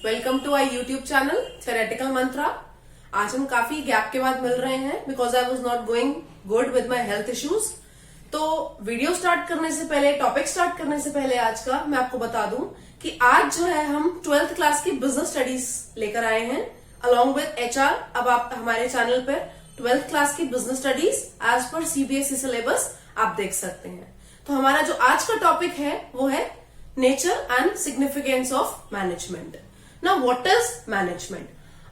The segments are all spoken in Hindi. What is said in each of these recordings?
Welcome to our YouTube channel Theoretical Mantra. आज हम काफी गैप के बाद मिल रहे हैं because I was not going good with my health issues. तो वीडियो स्टार्ट करने से पहले, टॉपिक स्टार्ट करने से पहले आज का मैं आपको बता दूं कि आज जो है हम 12th क्लास की बिजनेस स्टडीज लेकर आए हैं अलॉन्ग विद एचआर। अब आप हमारे चैनल पर 12th क्लास की business studies as per CBSE syllabus आप देख सकते हैं। तो हमारा जो आज का टॉपिक है वो है nature and significance of management. ना व्हाट इज मैनेजमेंट?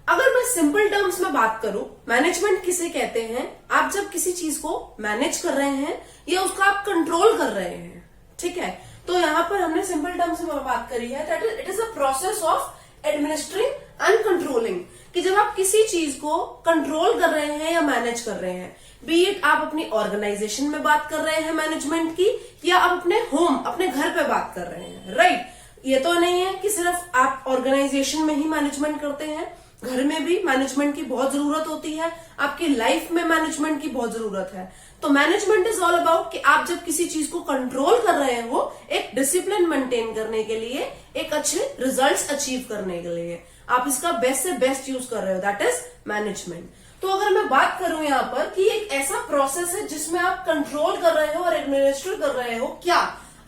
अगर मैं सिंपल टर्म्स में बात करूं, मैनेजमेंट किसे कहते हैं? आप जब किसी चीज को मैनेज कर रहे हैं या उसका आप कंट्रोल कर रहे हैं, ठीक है। तो यहां पर हमने सिंपल टर्म्स में बात करी है that it is a process of administering and controlling, कि जब आप किसी चीज को कंट्रोल कर रहे हैं या मैनेज कर रहे हैं, बी इट आप अपनी ऑर्गेनाइजेशन में बात कर रहे हैं मैनेजमेंट की, या आप अपने होम, अपने घर पे बात कर रहे हैं, राइट। ये तो नहीं है कि सिर्फ आप ऑर्गेनाइजेशन में ही मैनेजमेंट करते हैं, घर में भी मैनेजमेंट की बहुत जरूरत होती है, आपकी लाइफ में मैनेजमेंट की बहुत जरूरत है। तो मैनेजमेंट इज ऑल अबाउट कि आप जब किसी चीज को कंट्रोल कर रहे हो एक डिसिप्लिन मेंटेन करने के लिए, एक अच्छे रिजल्ट्स अचीव करने के लिए, आप इसका बेस्ट से बेस्ट यूज कर रहे हो, दैट इज मैनेजमेंट। तो अगर मैं बात करूं यहाँ पर कि एक ऐसा प्रोसेस है जिसमें आप कंट्रोल कर रहे हो और एडमिनिस्टर कर रहे हो क्या,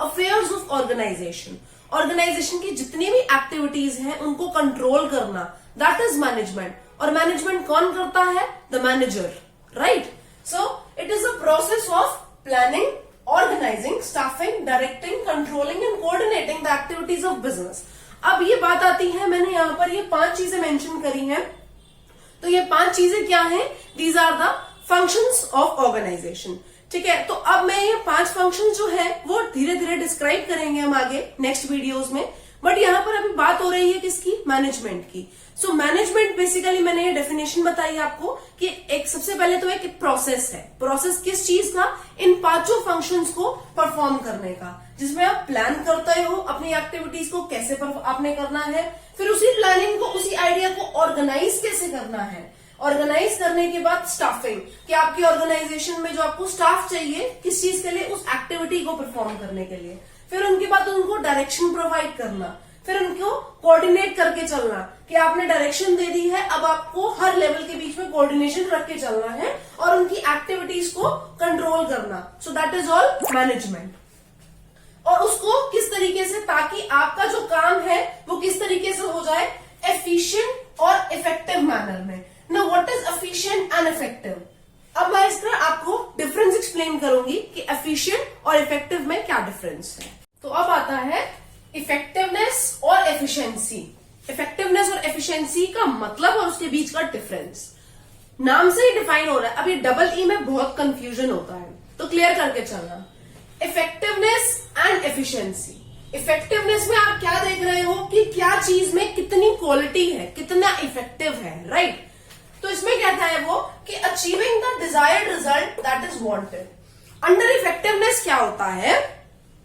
अफेयर्स ऑफ ऑर्गेनाइजेशन, ऑर्गेनाइजेशन की जितनी भी एक्टिविटीज हैं उनको कंट्रोल करना, दैट इज मैनेजमेंट। और मैनेजमेंट कौन करता है? The manager, right. So it is a process of planning, organising, staffing, directing, controlling and coordinating the activities of business. अब ये बात आती है, मैंने यहाँ पर ये 5 चीजें मेंशन करी हैं। तो ये 5 चीजें क्या हैं? These are the functions of organisation, ठीक है। तो अब मैं ये 5 फंक्शन जो है वो धीरे धीरे डिस्क्राइब करेंगे हम आगे नेक्स्ट वीडियोस में, बट यहाँ पर अभी बात हो रही है किसकी? मैनेजमेंट की। सो मैनेजमेंट बेसिकली मैंने ये डेफिनेशन बताई आपको कि एक सबसे पहले तो एक प्रोसेस है। प्रोसेस किस चीज का? इन 5 फंक्शंस को परफॉर्म करने का, जिसमें आप प्लान करते हो अपनी एक्टिविटीज को कैसे आपने करना है, फिर उसी प्लानिंग को, उसी आइडिया को ऑर्गेनाइज कैसे करना है, ऑर्गेनाइज करने के बाद स्टाफिंग, कि आपकी ऑर्गेनाइजेशन में जो आपको स्टाफ चाहिए किस चीज के लिए, उस एक्टिविटी को परफॉर्म करने के लिए, फिर उनके बाद उनको डायरेक्शन प्रोवाइड करना, फिर उनको कोऑर्डिनेट करके चलना कि आपने डायरेक्शन दे दी है, अब आपको हर लेवल के बीच में कोऑर्डिनेशन रख के चलना है और उनकी एक्टिविटीज को कंट्रोल करना। सो दैट इज ऑल मैनेजमेंट। और उसको किस तरीके से, ताकि आपका जो काम है वो किस तरीके से हो जाए, एफिशिएंट और इफेक्टिव मैनर में। Now what is efficient and effective? अब मैं इसका आपको डिफरेंस एक्सप्लेन करूंगी कि एफिशिएंट और इफेक्टिव में क्या डिफरेंस है। तो अब आता है इफेक्टिवनेस और एफिशिएंसी। इफेक्टिवनेस और एफिशिएंसी का मतलब और उसके बीच का डिफरेंस नाम से ही डिफाइन हो रहा है। अभी डबल ई में बहुत कंफ्यूजन होता है, तो क्लियर करके चलना। Effectiveness and efficiency. इफेक्टिवनेस में आप क्या देख रहे हो कि क्या चीज में कितनी क्वालिटी है, कितना इफेक्टिव है, राइट। तो इसमें कहता है वो कि achieving the desired result that is wanted. Under effectiveness क्या होता है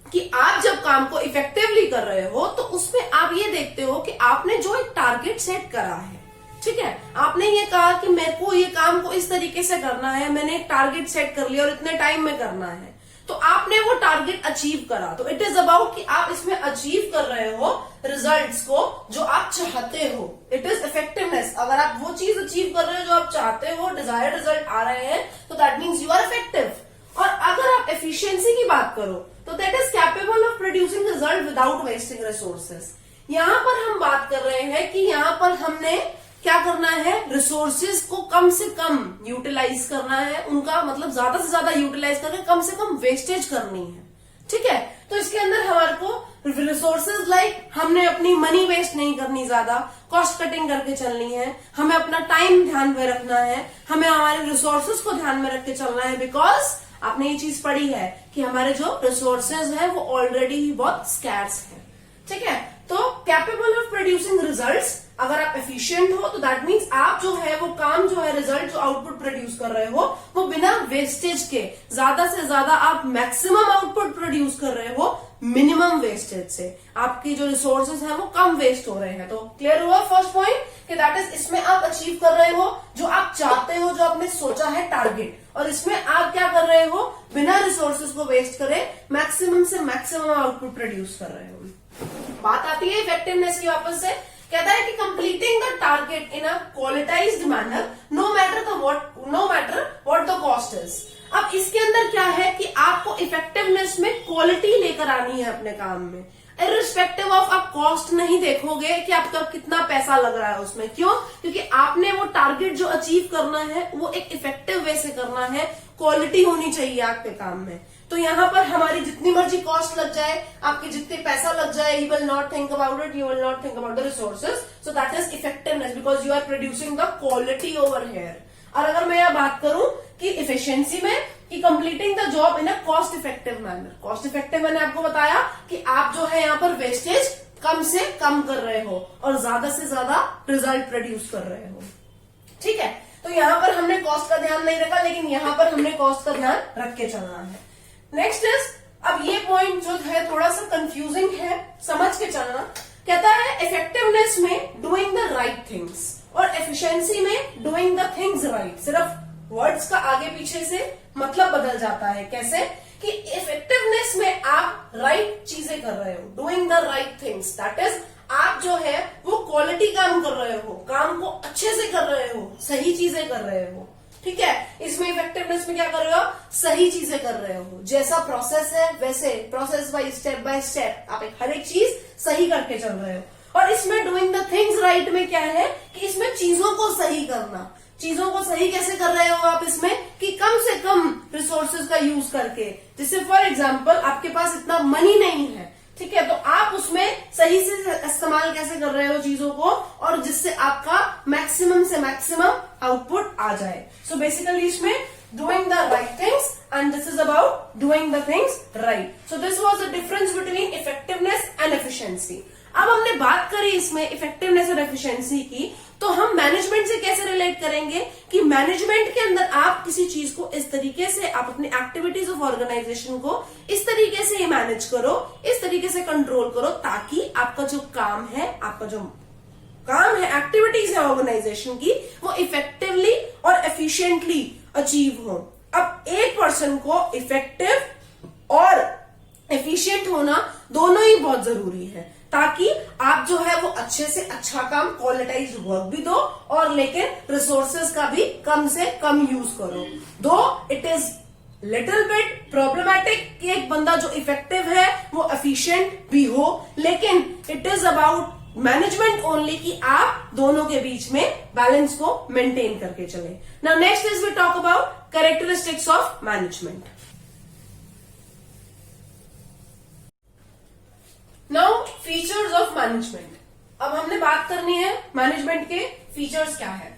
कि आप जब काम को इफेक्टिवली कर रहे हो तो उसमें आप ये देखते हो कि आपने जो एक टारगेट सेट करा है, ठीक है, आपने ये कहा कि मेरे को ये काम को इस तरीके से करना है, मैंने एक टारगेट सेट कर लिया और इतने टाइम में करना है, तो आपने वो टारगेट अचीव करा। तो इट इज अबाउट कि आप इसमें अचीव कर रहे हो रिजल्ट्स को जो आप चाहते हो। It is effectiveness. अगर आप वो चीज अचीव कर रहे हो जो आप चाहते हो, डिजायर्ड रिजल्ट आ रहे हैं, तो that means you are effective. और अगर आप एफिशिएंसी की बात करो तो that is capable of producing result without wasting resources. यहां पर हम बात कर रहे हैं कि यहां पर हमने क्या करना है, रिसोर्सेज को कम से कम यूटिलाइज करना है, उनका मतलब ज्यादा से ज्यादा यूटिलाइज करके कम से कम वेस्टेज करनी है, ठीक है। तो इसके अंदर हमारे को रिसोर्सेज लाइक हमने अपनी मनी वेस्ट नहीं करनी, ज्यादा कॉस्ट कटिंग करके चलनी है, हमें अपना टाइम ध्यान में रखना है, हमें हमारे रिसोर्सेज को ध्यान में रख के चलना है, बिकॉज आपने ये चीज पढ़ी है कि हमारे जो रिसोर्सेज है वो ऑलरेडी ही बहुत स्कैर्स है, ठीक है। तो कैपेबल ऑफ प्रोड्यूसिंग रिजल्ट्स, अगर आप एफिशिएंट हो तो दैट मीन्स आप जो है वो काम जो है, रिजल्ट जो आउटपुट प्रोड्यूस कर रहे हो वो बिना वेस्टेज के, ज्यादा से ज्यादा आप मैक्सिमम आउटपुट प्रोड्यूस कर रहे हो मिनिमम वेस्टेज से। आपकी जो रिसोर्सेज है वो कम वेस्ट हो रहे हैं। तो क्लियर हुआ फर्स्ट पॉइंट कि दैट इज इसमें आप अचीव कर रहे हो जो आप चाहते हो, जो आपने सोचा है टारगेट, और इसमें आप क्या कर रहे हो, बिना रिसोर्सेज को वेस्ट करे मैक्सिमम से मैक्सिमम आउटपुट प्रोड्यूस कर रहे हो। बात आती है इफेक्टिवनेस की वापस से कहता है कि completing the target in a qualitized manner no matter what the cost is. अब इसके अंदर क्या है कि आपको इफेक्टिवनेस में क्वालिटी लेकर आनी है अपने काम में, इररिस्पेक्टिव ऑफ आप कॉस्ट नहीं देखोगे कि आपका कितना पैसा लग रहा है उसमें। क्यों? क्योंकि आपने वो टारगेट जो अचीव करना है वो एक इफेक्टिव वे से करना है, क्वालिटी होनी चाहिए आपके काम में। तो यहाँ पर हमारी जितनी मर्जी कॉस्ट लग जाए, आपके जितने पैसा लग जाए, you will not think about it, you will not think about the resources, so that is effectiveness because you are producing the quality over here. और अगर मैं यह बात करूं कि इफिशियंसी में, कि completing the job in a cost effective manner. Cost effective मैंने आपको बताया कि आप जो है यहाँ पर वेस्टेज कम से कम कर रहे हो और ज्यादा से ज्यादा रिजल्ट प्रोड्यूस कर रहे हो। ठीक है, तो यहाँ पर हमने कॉस्ट का ध्यान नहीं रखा, लेकिन यहाँ पर हमने कॉस्ट का ध्यान रख के चलना है। नेक्स्ट इज, अब ये पॉइंट जो है थोड़ा सा कंफ्यूजिंग है, समझ के चलना। कहता है इफेक्टिवनेस में डूइंग द राइट थिंग्स और एफिशिएंसी में डूइंग द थिंग्स राइट। सिर्फ वर्ड्स का आगे पीछे से मतलब बदल जाता है। कैसे? कि इफेक्टिवनेस में आप राइट चीजें कर रहे हो, doing the right things, that is आप जो है वो क्वालिटी काम कर रहे हो, काम को अच्छे से कर रहे हो, सही चीजें कर रहे हो। ठीक है, इसमें इफेक्टिवनेस में क्या कर रहे हो? सही चीजें कर रहे हो। जैसा प्रोसेस है वैसे प्रोसेस बाय स्टेप आप हर एक चीज सही करके चल रहे हो। और इसमें डूइंग द थिंग्स राइट में क्या है कि इसमें चीजों को सही करना। चीजों को सही कैसे कर रहे हो आप इसमें? कि कम से कम रिसोर्सेज का यूज करके। जैसे फॉर एग्जांपल आपके पास इतना मनी नहीं है, ठीक है, तो आप उसमें सही से इस्तेमाल कैसे कर रहे हो चीजों को, और जिससे आपका मैक्सिमम से मैक्सिमम आउटपुट आ जाए। सो बेसिकली इसमें doing the right things and this is about doing the things right. So this was the difference between effectiveness and efficiency. अब हमने बात करी इसमें इफेक्टिवनेस और एफिशिएंसी की, तो हम मैनेजमेंट से कैसे रिलेट करेंगे कि मैनेजमेंट के अंदर आप किसी चीज को इस तरीके से, आप अपनी एक्टिविटीज ऑफ ऑर्गेनाइजेशन को इस तरीके से मैनेज करो, इस तरीके से कंट्रोल करो, ताकि आपका जो काम है, आपका जो काम है, एक्टिविटीज है ऑर्गेनाइजेशन की, वो इफेक्टिवली और एफिशिएंटली अचीव हो। अब एक पर्सन को इफेक्टिव और एफिशिएंट होना दोनों ही बहुत जरूरी है, ताकि आप जो है वो अच्छे से अच्छा काम, क्वालिटाइज्ड वर्क भी दो, और लेकिन रिसोर्सेज का भी कम से कम यूज करो। दो it is little bit problematic कि एक बंदा जो इफेक्टिव है वो एफिशिएंट भी हो, लेकिन it is about management only कि आप दोनों के बीच में बैलेंस को मेंटेन करके चले। Now next is we talk about characteristics of management. Now features of management. अब हमने बात करनी है मैनेजमेंट के फीचर्स क्या है।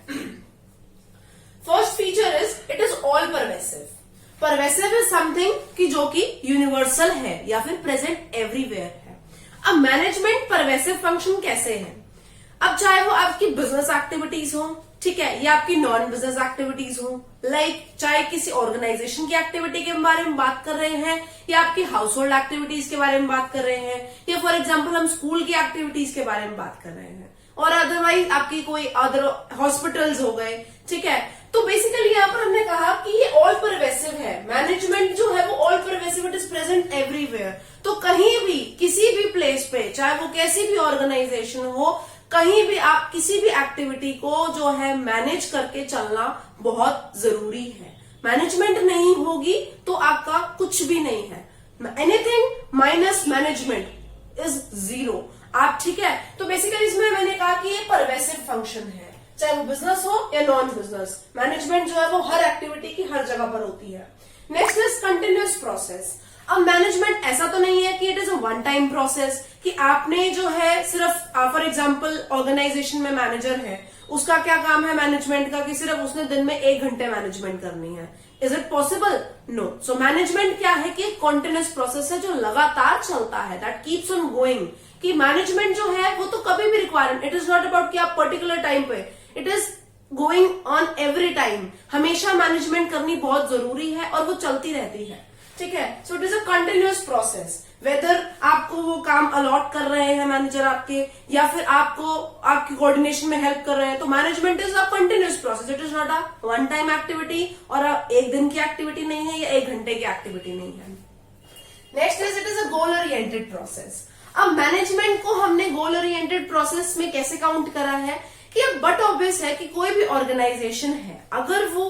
First feature is it is all pervasive. Pervasive is something कि जो कि यूनिवर्सल है या फिर प्रेजेंट एवरीवेयर है। अब मैनेजमेंट परवेसिव फंक्शन कैसे है? अब चाहे वो आपकी बिजनेस एक्टिविटीज हो, ठीक है, या आपकी नॉन बिजनेस एक्टिविटीज हो, लाइक चाहे किसी ऑर्गेनाइजेशन की एक्टिविटी के बारे में बात कर रहे हैं, या आपकी हाउस होल्ड एक्टिविटीज के बारे में बात कर रहे हैं, या फॉर एग्जाम्पल हम स्कूल की एक्टिविटीज के बारे में बात कर रहे हैं, और अदरवाइज आपकी कोई अदर हॉस्पिटल्स हो गए, ठीक है। तो बेसिकली यहाँ पर हमने कहा कि ये ऑल परवेसिव है। मैनेजमेंट जो है वो all pervasive, it is present everywhere. तो कहीं भी, किसी भी प्लेस पे, चाहे वो कैसी भी ऑर्गेनाइजेशन हो, कहीं भी आप किसी भी एक्टिविटी को जो है मैनेज करके चलना बहुत जरूरी है। मैनेजमेंट नहीं होगी तो आपका कुछ भी नहीं है। Anything minus management is zero. आप, ठीक है, तो बेसिकली इसमें मैंने कहा कि ये परवेसिव फंक्शन है, चाहे वो बिजनेस हो या नॉन बिजनेस। मैनेजमेंट जो है वो हर एक्टिविटी की हर जगह पर होती है। Next is continuous process. अब मैनेजमेंट ऐसा तो नहीं है कि it is a one time process, कि आपने जो है सिर्फ, फॉर एग्जांपल ऑर्गेनाइजेशन में मैनेजर है, उसका क्या काम है मैनेजमेंट का कि सिर्फ उसने दिन में 1 घंटे मैनेजमेंट करनी है। Is it possible? No. So management क्या है कि कॉन्टिन्यूअस प्रोसेस है जो लगातार चलता है, दैट कीप्स ऑन गोइंग। कि मैनेजमेंट जो है वो तो कभी भी requirement, it is not about कि आप पर्टिकुलर टाइम पे, it is going on every time. हमेशा मैनेजमेंट करनी बहुत जरूरी है और वो चलती रहती है, ठीक है। So it is a continuous process. Whether आपको वो काम अलॉट कर रहे हैं मैनेजर आपके, या फिर आपको आपकी कोऑर्डिनेशन में हेल्प कर रहे हैं, तो management is a continuous process. It is not a one time activity, और 1 दिन की एक्टिविटी नहीं है या 1 घंटे की एक्टिविटी नहीं है। Next is it is a goal oriented process. अब मैनेजमेंट को हमने गोल ओरिएंटेड प्रोसेस में कैसे काउंट करा है कि अब बट ऑब्वियस है कि कोई भी ऑर्गेनाइजेशन है, अगर वो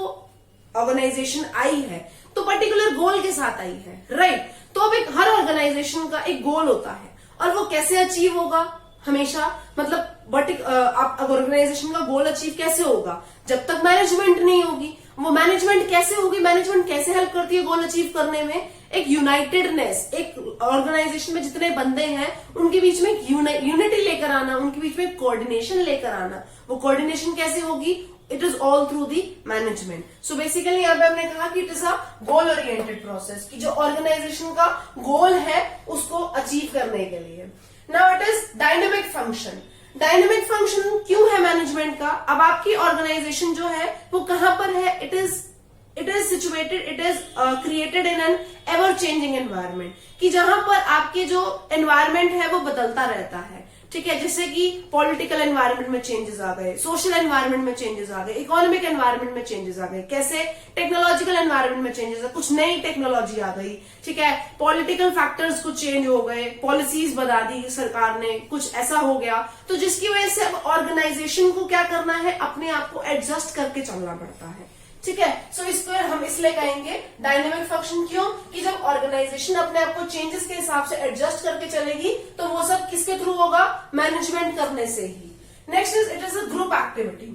ऑर्गेनाइजेशन आई है तो पर्टिकुलर गोल के साथ आई है, राइट। तो अब एक हर ऑर्गेनाइजेशन का एक गोल होता है और वो कैसे अचीव होगा हमेशा, मतलब ऑर्गेनाइजेशन का गोल अचीव कैसे होगा जब तक मैनेजमेंट नहीं होगी। वो मैनेजमेंट कैसे होगी, मैनेजमेंट कैसे हेल्प करती है गोल अचीव करने में, एक यूनाइटेडनेस, एक ऑर्गेनाइजेशन में जितने बंदे हैं उनके बीच में एक यूनिटी लेकर आना, उनके बीच में कोऑर्डिनेशन लेकर आना। वो कोऑर्डिनेशन कैसे होगी, it is all through the management. So basically यहाँ पे हमने कहा कि it is a goal oriented process, कि जो ऑर्गेनाइजेशन का गोल है उसको अचीव करने के लिए। Now it is dynamic function. Dynamic function क्यों है मैनेजमेंट का? अब आपकी ऑर्गेनाइजेशन जो है वो कहां पर है, it is situated, it is created in an ever changing environment, कि जहां पर आपके जो एनवायरमेंट है वो बदलता रहता है, ठीक है। जैसे कि पॉलिटिकल एनवायरनमेंट में चेंजेस आ गए, सोशल एनवायरनमेंट में चेंजेस आ गए, इकोनॉमिक एनवायरनमेंट में चेंजेस आ गए, कैसे टेक्नोलॉजिकल एनवायरनमेंट में चेंजेस आ, कुछ नई टेक्नोलॉजी आ गई, ठीक है। पॉलिटिकल फैक्टर्स कुछ चेंज हो गए, पॉलिसीज बता दी सरकार ने, कुछ ऐसा हो गया, तो जिसकी वजह से अब ऑर्गेनाइजेशन को क्या करना है, अपने आप को एडजस्ट करके चलना पड़ता है, ठीक है। सो इसको हम इसलिए कहेंगे डायनेमिक फंक्शन। क्यों? कि जब ऑर्गेनाइजेशन अपने आप को चेंजेस के हिसाब से एडजस्ट करके चलेगी तो वो सब किसके थ्रू होगा, मैनेजमेंट करने से ही। Next it is a group activity.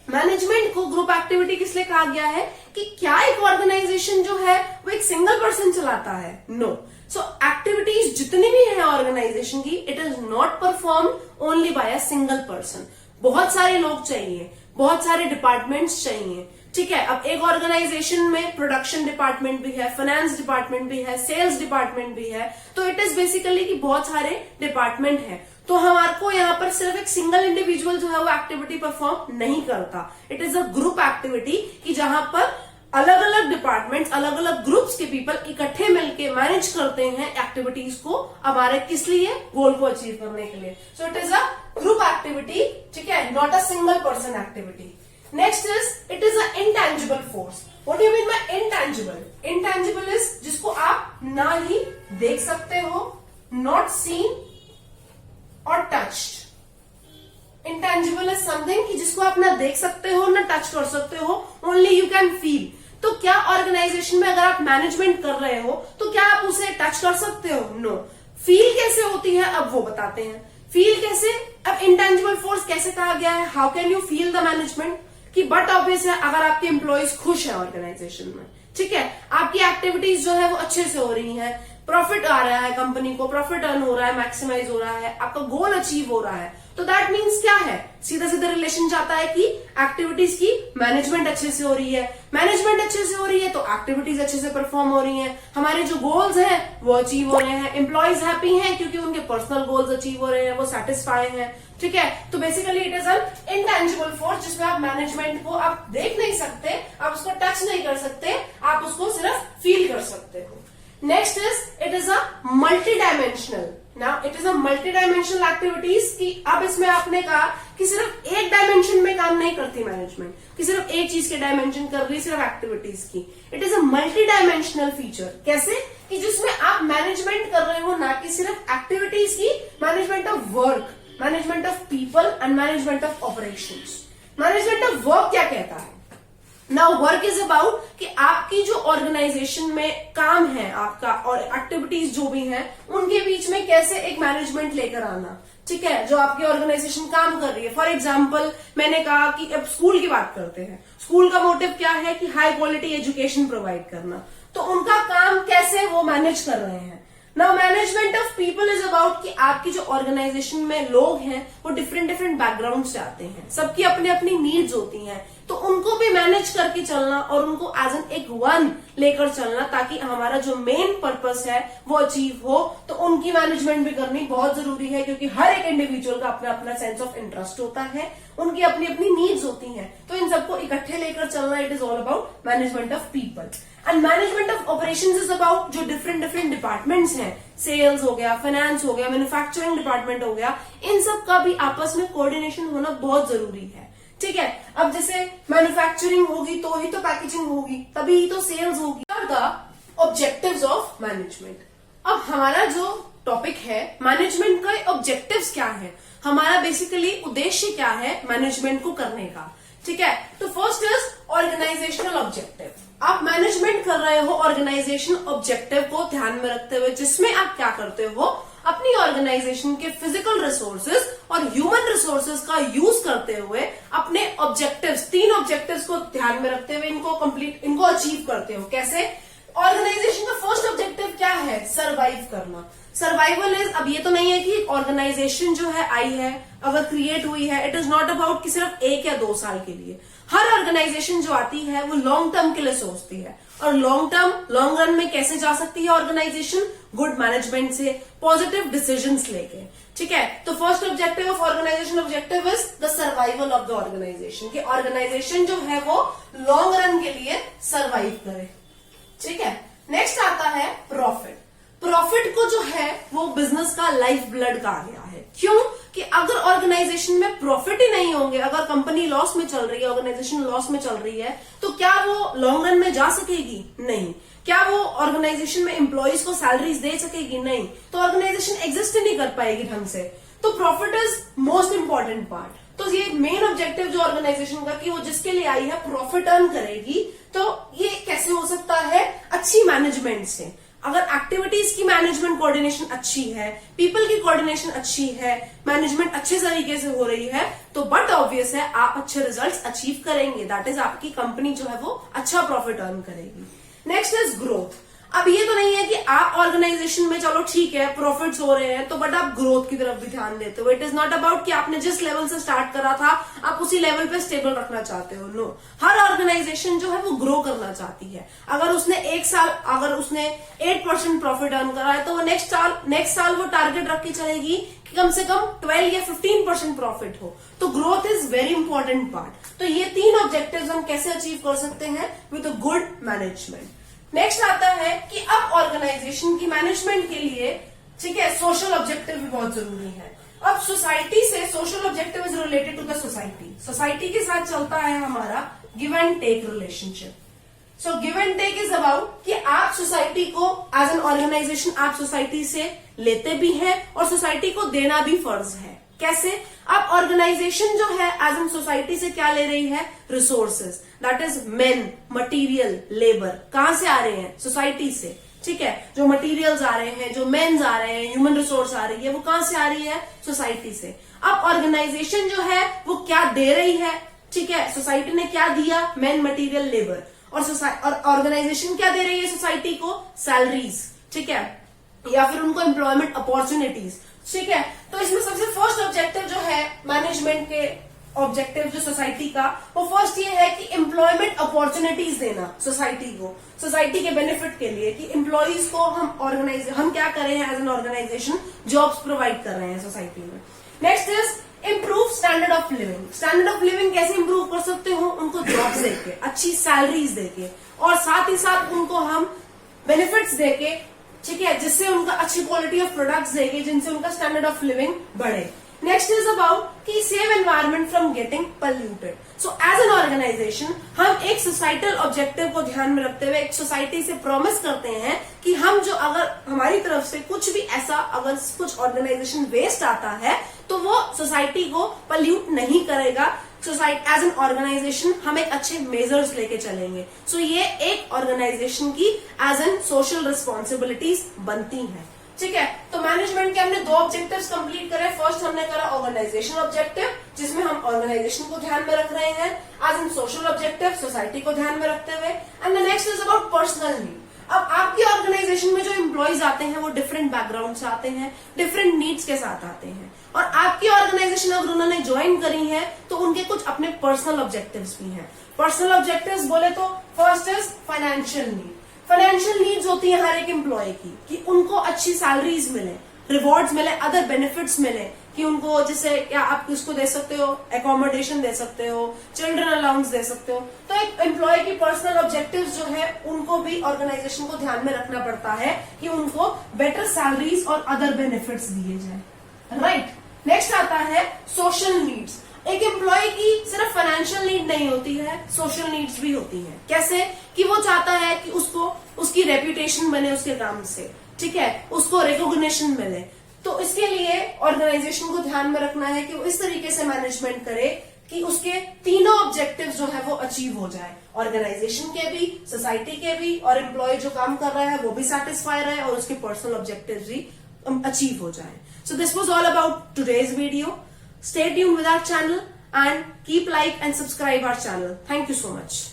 Management को ग्रुप एक्टिविटी किसलिए कहा गया है कि क्या एक ऑर्गेनाइजेशन जो है वो एक सिंगल पर्सन चलाता है? नो। सो एक्टिविटीज जितनी भी है ऑर्गेनाइजेशन की, it is not perform only by a single person. बहुत सारे लोग चाहिए, बहुत सारे डिपार्टमेंट्स चाहिए, ठीक है। अब एक ऑर्गेनाइजेशन में प्रोडक्शन डिपार्टमेंट भी है, फाइनेंस डिपार्टमेंट भी है, सेल्स डिपार्टमेंट भी है, तो इट इज बेसिकली कि बहुत सारे डिपार्टमेंट है। तो हमारे को यहाँ पर सिर्फ एक सिंगल इंडिविजुअल जो है वो एक्टिविटी परफॉर्म नहीं करता, it is a group activity, कि जहां पर अलग अलग डिपार्टमेंट्स, अलग अलग ग्रुप्स के पीपल इकट्ठे मिलकर मैनेज करते हैं एक्टिविटीज को, हमारे किस लिए, गोल को अचीव करने के लिए। सो it is a group activity, ठीक है, not a single person activity. Next is it is an intangible force. What do you mean by intangible? Intangible is जिसको आप ना ही देख सकते हो, not seen or touched. Intangible is something कि जिसको आप ना देख सकते हो, ना टच कर सकते हो, only you can feel. तो क्या ऑर्गेनाइजेशन में अगर आप मैनेजमेंट कर रहे हो तो क्या आप उसे टच कर सकते हो? नो। फील कैसे होती है, अब वो बताते हैं। फील कैसे, अब इंटेंजिबल फोर्स कैसे कहा गया है, how can you feel the management, कि बट ऑब्वियस है अगर आपके एम्प्लॉयज खुश है ऑर्गेनाइजेशन में, ठीक है, आपकी एक्टिविटीज जो है वो अच्छे से हो रही है, प्रॉफिट आ रहा है, कंपनी को प्रॉफिट अर्न हो रहा है, मैक्सिमाइज हो रहा है, आपका गोल अचीव हो रहा है, तो दैट मीन्स क्या है, सीधा सीधा रिलेशन जाता है कि एक्टिविटीज की मैनेजमेंट अच्छे से हो रही है, मैनेजमेंट अच्छे से हो रही है तो एक्टिविटीज अच्छे से परफॉर्म हो रही हैं, हमारे जो गोल्स हैं वो अचीव हो रहे हैं, एम्प्लॉयज हैप्पी हैं क्योंकि उनके पर्सनल गोल्स अचीव हो रहे हैं, वो सेटिस्फाई हैं, ठीक है। तो basically it is an intangible force, जिसमें आप मैनेजमेंट को आप देख नहीं सकते, आप उसको टच नहीं कर सकते, आप उसको सिर्फ फील कर सकते हो। Next is it is a multi dimensional. Now it is a multi dimensional activities, कि अब इसमें आपने कहा कि सिर्फ एक डायमेंशन में काम नहीं करती मैनेजमेंट, कि सिर्फ एक चीज के डायमेंशन कर रही, सिर्फ एक्टिविटीज की। It is a multi dimensional feature. कैसे, कि जिसमें आप मैनेजमेंट कर रहे हो ना कि सिर्फ एक्टिविटीज की, management of work, management of people and management of operations. Management of work क्या कहता है? नाउ वर्क इज अबाउट कि आपकी जो ऑर्गेनाइजेशन में काम है आपका और एक्टिविटीज जो भी हैं उनके बीच में कैसे एक मैनेजमेंट लेकर आना, ठीक है, जो आपकी ऑर्गेनाइजेशन काम कर रही है। फॉर एग्जाम्पल मैंने कहा कि अब स्कूल की बात करते हैं, स्कूल का मोटिव क्या है कि हाई क्वालिटी एजुकेशन प्रोवाइड करना, तो उनका काम कैसे वो मैनेज कर रहे हैं। Now management of people is about कि आपकी जो ऑर्गेनाइजेशन में लोग हैं वो डिफरेंट डिफरेंट बैकग्राउंड से आते हैं, सबकी अपनी अपनी नीड्स होती हैं, तो उनको भी मैनेज करके चलना और उनको एज एन एक वन लेकर चलना, ताकि हमारा जो मेन पर्पस है वो अचीव हो। तो उनकी मैनेजमेंट भी करनी बहुत जरूरी है, क्योंकि हर एक इंडिविजुअल का अपना अपना सेंस ऑफ इंटरेस्ट होता है, उनकी अपनी अपनी नीड्स होती हैं, तो इन सबको इकट्ठे लेकर चलना, it is all about management of people. And management of operations is about जो डिफरेंट डिफरेंट डिपार्टमेंट्स हैं, सेल्स हो गया, फाइनेंस हो गया, मैन्युफैक्चरिंग डिपार्टमेंट हो गया, इन सब का भी आपस में कोऑर्डिनेशन होना बहुत जरूरी है, ठीक है। अब जैसे मैन्युफैक्चरिंग होगी तो ही तो पैकेजिंग होगी, तभी ही तो सेल्स होगी। The objectives of management. अब हमारा जो टॉपिक है मैनेजमेंट का ऑब्जेक्टिव्स क्या है, हमारा बेसिकली उद्देश्य क्या है मैनेजमेंट को करने का। ठीक है, तो फर्स्ट इज ऑर्गेनाइजेशनल ऑब्जेक्टिव। आप मैनेजमेंट कर रहे हो ऑर्गेनाइजेशन ऑब्जेक्टिव को ध्यान में रखते हुए, जिसमें आप क्या करते हो, अपनी ऑर्गेनाइजेशन के फिजिकल रिसोर्सेज और ह्यूमन रिसोर्सेज का यूज करते हुए अपने ऑब्जेक्टिव्स, 3 ऑब्जेक्टिव्स को ध्यान में रखते हुए इनको अचीव करते हो। कैसे? ऑर्गेनाइजेशन का फर्स्ट ऑब्जेक्टिव क्या है? सर्वाइव करना। सर्वाइवल इज, अब ये तो नहीं है कि ऑर्गेनाइजेशन जो है आई है, अगर क्रिएट हुई है, इट इज नॉट अबाउट कि सिर्फ 1 या 2 साल के लिए। हर ऑर्गेनाइजेशन जो आती है वो लॉन्ग टर्म के लिए सोचती है, और लॉन्ग रन में कैसे जा सकती है ऑर्गेनाइजेशन? गुड मैनेजमेंट से, पॉजिटिव डिसीजंस लेके। ठीक है, तो first objective of organization objective is the survival of the organization, कि ऑर्गेनाइजेशन जो है वो लॉन्ग रन के लिए सर्वाइव करे। ठीक है, नेक्स्ट आता है प्रॉफिट। प्रॉफिट को जो है वो बिजनेस का लाइफ ब्लड कहा गया है। क्यों? कि अगर ऑर्गेनाइजेशन में प्रॉफिट ही नहीं होंगे, अगर कंपनी लॉस में चल रही है, ऑर्गेनाइजेशन लॉस में चल रही है, तो क्या वो लॉन्ग रन में जा सकेगी? नहीं। क्या वो ऑर्गेनाइजेशन में एम्प्लॉइज को सैलरीज दे सकेगी? नहीं। तो ऑर्गेनाइजेशन एग्जिस्ट ही नहीं कर पाएगी ढंग से। तो profit is most important part. तो ये मेन ऑब्जेक्टिव जो ऑर्गेनाइजेशन का, कि वो जिसके लिए आई है प्रॉफिट अर्न करेगी। तो ये कैसे हो सकता है? अच्छी मैनेजमेंट से। अगर एक्टिविटीज की मैनेजमेंट कोऑर्डिनेशन अच्छी है, पीपल की कोऑर्डिनेशन अच्छी है, मैनेजमेंट अच्छे तरीके से हो रही है, तो बट ऑब्वियस है आप अच्छे रिजल्ट्स अचीव करेंगे। दैट इज, आपकी कंपनी जो है वो अच्छा प्रॉफिट अर्न करेगी। Next is growth. अब ये तो नहीं है कि आप ऑर्गेनाइजेशन में चलो ठीक है प्रॉफिट्स हो रहे हैं, तो बट आप ग्रोथ की तरफ भी ध्यान देते हो। इट इज नॉट अबाउट कि आपने जिस लेवल से स्टार्ट करा था आप उसी लेवल पे स्टेबल रखना चाहते हो। नो, हर ऑर्गेनाइजेशन जो है वो ग्रो करना चाहती है। अगर उसने 1 साल, अगर उसने 8% प्रॉफिट अर्न करा है, तो वो नेक्स्ट साल वो टारगेट रख के चलेगी कि कम से कम 12 या 15% प्रॉफिट हो। तो growth is very important part. तो ये 3 ऑब्जेक्टिव्स हम कैसे अचीव कर सकते हैं? With a good management. Next आता है कि अब ऑर्गेनाइजेशन की मैनेजमेंट के लिए, ठीक है, सोशल ऑब्जेक्टिव भी बहुत जरूरी है। अब सोसाइटी से social objective is related to the society. Society के साथ चलता है हमारा give and take relationship. So give and take is about कि आप सोसाइटी को एज एन ऑर्गेनाइजेशन आप सोसाइटी से लेते भी हैं और सोसाइटी को देना भी फर्ज है। कैसे? अब ऑर्गेनाइजेशन जो है एज एन सोसाइटी से क्या ले रही है? Resources, that is main, material, labour. कहां से आ रहे हैं? सोसाइटी से। ठीक है, जो मटीरियल्स आ रहे हैं, जो मेन्स आ रहे हैं, ह्यूमन रिसोर्स आ रही है, वो कहां से आ रही है? सोसाइटी से। अब ऑर्गेनाइजेशन जो है वो क्या दे रही है? ठीक है, सोसाइटी ने क्या दिया? Main, material, labour. और ऑर्गेनाइजेशन क्या दे रही है सोसाइटी को? सैलरीज। ठीक है, या फिर उनको एम्प्लॉयमेंट अपॉर्चुनिटीज। ठीक है, तो इसमें सबसे फर्स्ट ऑब्जेक्टिव जो है मैनेजमेंट के ऑब्जेक्टिव जो सोसाइटी का, वो फर्स्ट ये है कि एम्प्लॉयमेंट अपॉर्चुनिटीज देना सोसाइटी को, सोसाइटी के बेनिफिट के लिए, कि एम्प्लॉयज को हम क्या कर रहे हैं as an organization? Jobs provide कर रहे हैं सोसाइटी में। Next is improve standard of living. Standard of living कैसे इंप्रूव कर सकते हो? उनको जॉब्स देके, अच्छी सैलरीज देके, और साथ ही साथ उनको हम बेनिफिट्स देके, ठीक है, जिससे उनका अच्छी क्वालिटी ऑफ प्रोडक्ट्स देंगे, जिनसे उनका स्टैंडर्ड ऑफ लिविंग बढ़े। नेक्स्ट इज अबाउट कि save environment from getting polluted. So as an organization हम एक सोसाइटल ऑब्जेक्टिव को ध्यान में रखते हुए एक सोसाइटी से प्रॉमिस करते हैं कि हम जो, अगर हमारी तरफ से कुछ भी ऐसा, अगर कुछ ऑर्गेनाइजेशन वेस्ट आता है, तो वो सोसाइटी को पोल्यूट नहीं करेगा। सोसाइटी एज एन ऑर्गेनाइजेशन हम एक अच्छे मेजर्स लेके चलेंगे। सो ये एक ऑर्गेनाइजेशन की एज एन सोशल रिस्पॉन्सिबिलिटीज बनती हैं। ठीक है, तो मैनेजमेंट के हमने 2 ऑब्जेक्टिव्स कंप्लीट करे। फर्स्ट हमने करा ऑर्गेनाइजेशन ऑब्जेक्टिव, जिसमें हम ऑर्गेनाइजेशन को ध्यान में रख रहे हैं as an social objective, society को ध्यान में रखते हुए। And the next is about personal need. अब आपकी ऑर्गेनाइजेशन में जो एम्प्लॉयज आते हैं वो डिफरेंट बैकग्राउंड से आते हैं, डिफरेंट नीड्स के साथ आते हैं, और आपकी ऑर्गेनाइजेशन अगर उन्होंने ज्वाइन करी है तो उनके कुछ अपने पर्सनल ऑब्जेक्टिव्स भी हैं। पर्सनल ऑब्जेक्टिव्स बोले तो first is financial need. Financial needs होती है हर एक एम्प्लॉय की, कि उनको अच्छी सैलरीज मिले, रिवॉर्ड्स मिले, अदर बेनिफिट्स मिले, कि उनको जैसे क्या आप उसको दे सकते हो, एकोमोडेशन दे सकते हो, चिल्ड्रन अलाउंस दे सकते हो। तो एक एम्प्लॉय की पर्सनल ऑब्जेक्टिव्स जो है उनको भी ऑर्गेनाइजेशन को ध्यान में रखना पड़ता है कि उनको बेटर सैलरीज और अदर बेनिफिट्स दिए जाए। राइट, नेक्स्ट आता है सोशल नीड्स। एक एम्प्लॉय की सिर्फ फाइनेंशियल नीड नहीं होती है, सोशल नीड्स भी होती है। कैसे? कि वो चाहता है कि उसको उसकी रेपुटेशन बने उसके काम से, ठीक है, उसको रिकॉग्निशन मिले। तो इसके लिए ऑर्गेनाइजेशन को ध्यान में रखना है कि वो इस तरीके से मैनेजमेंट करे कि उसके तीनों ऑब्जेक्टिव्स जो है वो अचीव हो जाए, ऑर्गेनाइजेशन के भी, सोसाइटी के भी, और एम्प्लॉय जो काम कर रहा है वो भी सेटिस्फाई रहे और उसके पर्सनल ऑब्जेक्टिव्स भी अचीव हो जाए। So this was all about today's video. Stay tuned with our channel and keep like and subscribe our channel. Thank you so much.